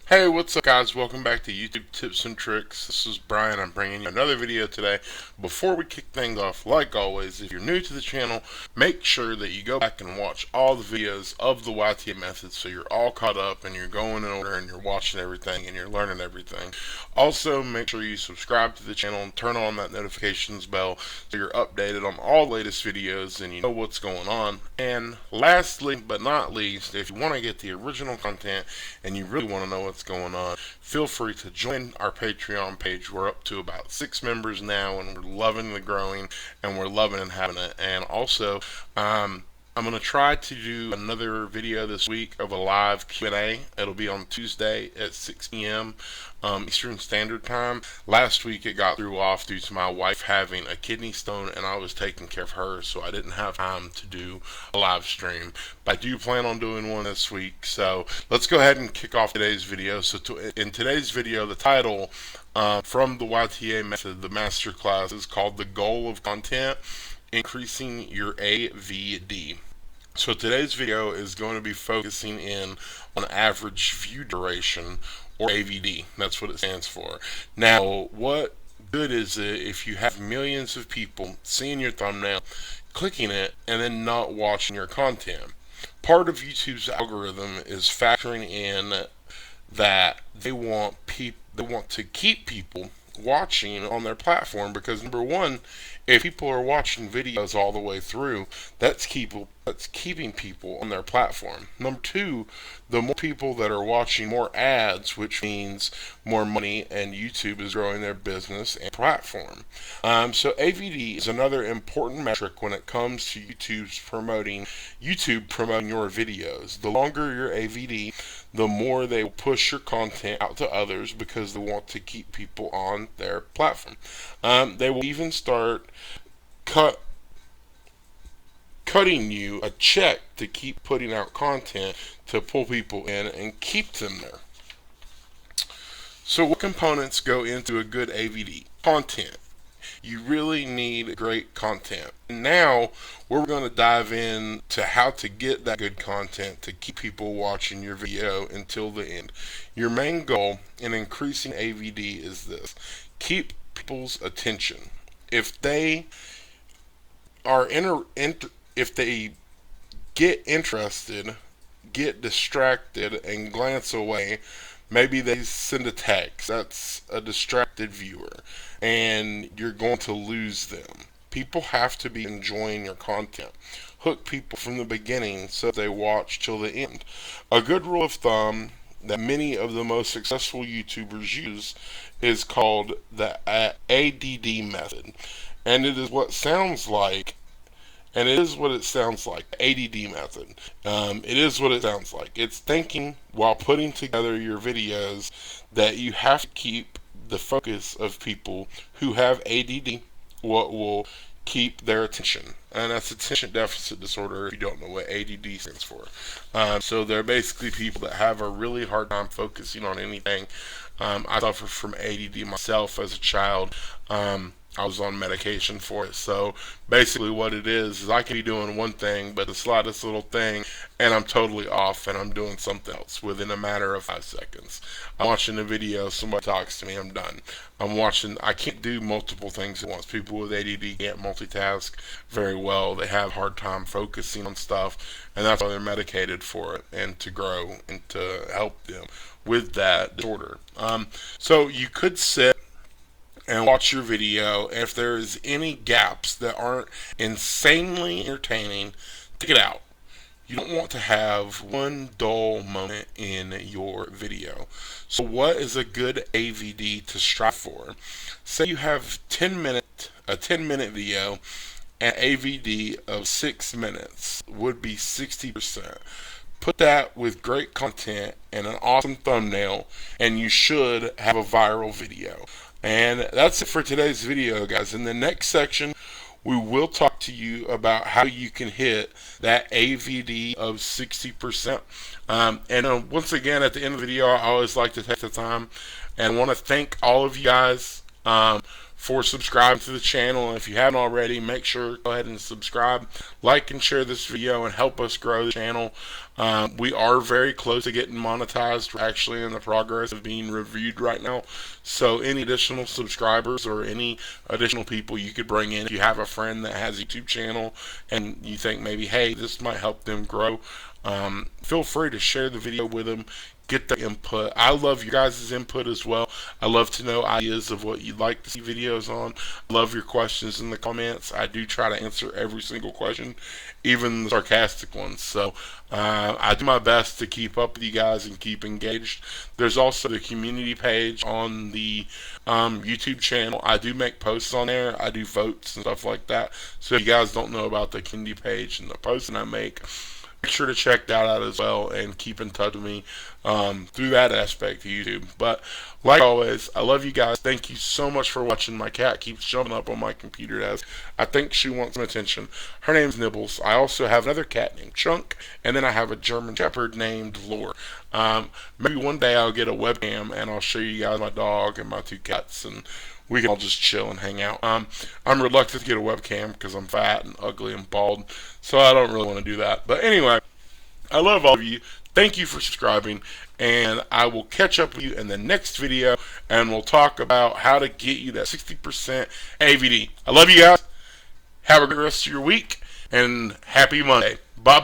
Hey, what's up guys? Welcome back to YouTube Tips and Tricks. This is Brian. I'm bringing you another video today. Before we kick things off, like always, if you're new to the channel, make sure that you go back and watch all the videos of the YTA method so you're all caught up and you're going in order and you're watching everything and you're learning everything. Also, make sure you subscribe to the channel and turn on that notifications bell so you're updated on all the latest videos and you know what's going on. And lastly, but not least, if you want to get the original content and you really want to know what's going on, feel free to join our Patreon page. We're up to about 6 members now and we're loving the growing and we're loving and having it. And also I'm going to try to do another video this week of a live Q&A. It'll be on Tuesday at 6 p.m. Eastern Standard Time. Last week it got threw off due to my wife having a kidney stone and I was taking care of her, so I didn't have time to do a live stream. But I do plan on doing one this week, so let's go ahead and kick off today's video. So in today's video, the title from the YTA method, the masterclass, is called The Goal of Content, Increasing Your AVD. So today's video is going to be focusing in on average view duration, or AVD. That's what it stands for. Now, what good is it if you have millions of people seeing your thumbnail, clicking it, and then not watching your content? Part of YouTube's algorithm is factoring in that they want to keep people watching on their platform, because number one, if people are watching videos all the way through, that's keeping people on their platform. Number two, the more people that are watching, more ads, which means more money, and YouTube is growing their business and platform. So AVD is another important metric when it comes to YouTube promoting your videos. The longer your AVD, the more they will push your content out to others because they want to keep people on their platform. They will even start cutting you a check to keep putting out content to pull people in and keep them there. So what components go into a good AVD? Content. You really need great content. Now we're going to dive into how to get that good content to keep people watching your video until the end. Your main goal in increasing AVD is this: keep people's attention. If they are if they get interested, get distracted, and glance away, maybe they send a text, that's a distracted viewer, and you're going to lose them. People have to be enjoying your content. Hook people from the beginning so they watch till the end. A good rule of thumb that many of the most successful YouTubers use is called the ADD method. And it is what sounds like, and it is what it sounds like, ADD method. It is what it sounds like. It's thinking while putting together your videos that you have to keep the focus of people who have ADD, what will keep their attention. And that's attention deficit disorder, if you don't know what ADD stands for. So they're basically people that have a really hard time focusing on anything. I suffer from ADD myself as a child. I was on medication for it. So basically what it is I can be doing one thing, but the slightest little thing, and I'm totally off and I'm doing something else within a matter of 5 seconds. I'm watching a video, somebody talks to me, I'm done. I can't do multiple things at once. People with ADD can't multitask very well. They have a hard time focusing on stuff, and that's why they're medicated for it, and to grow and to help them with that disorder. So you could sit and watch your video. If there's any gaps that aren't insanely entertaining, take it out. You don't want to have one dull moment in your video. So what is a good AVD to strive for? Say you have a 10-minute video, and AVD of 6 minutes would be 60%. Put that with great content and an awesome thumbnail, and you should have a viral video. And that's it for today's video, guys. In the next section, we will talk to you about how you can hit that AVD of 60%. Once again, at the end of the video, I always like to take the time and want to thank all of you guys for subscribing to the channel. And if you haven't already, make sure to go ahead and subscribe, like, and share this video, and help us grow the channel. We are very close to getting monetized. We're actually in the progress of being reviewed right now. So any additional subscribers or any additional people you could bring in, if you have a friend that has a YouTube channel and you think maybe, hey, this might help them grow, feel free to share the video with them. Get the input. I love you guys' input as well. I love to know ideas of what you'd like to see videos on. I love your questions in the comments. I do try to answer every single question, even the sarcastic ones. So I do my best to keep up with you guys and keep engaged. There's also the community page on the YouTube channel. I do make posts on there. I do votes and stuff like that. So if you guys don't know about the community page and the posts that I make sure to check that out as well and keep in touch with me through that aspect of YouTube. But like always, I love you guys. Thank you so much for watching. My cat keeps jumping up on my computer desk. I think she wants some attention. Her name's Nibbles. I also have another cat named Chunk, and then I have a German Shepherd named Lore. Maybe one day I'll get a webcam and I'll show you guys my dog and my two cats, and we can all just chill and hang out. I'm reluctant to get a webcam because I'm fat and ugly and bald, so I don't really want to do that. But anyway, I love all of you. Thank you for subscribing, and I will catch up with you in the next video, and we'll talk about how to get you that 60% AVD. I love you guys. Have a great rest of your week, and happy Monday. Bye.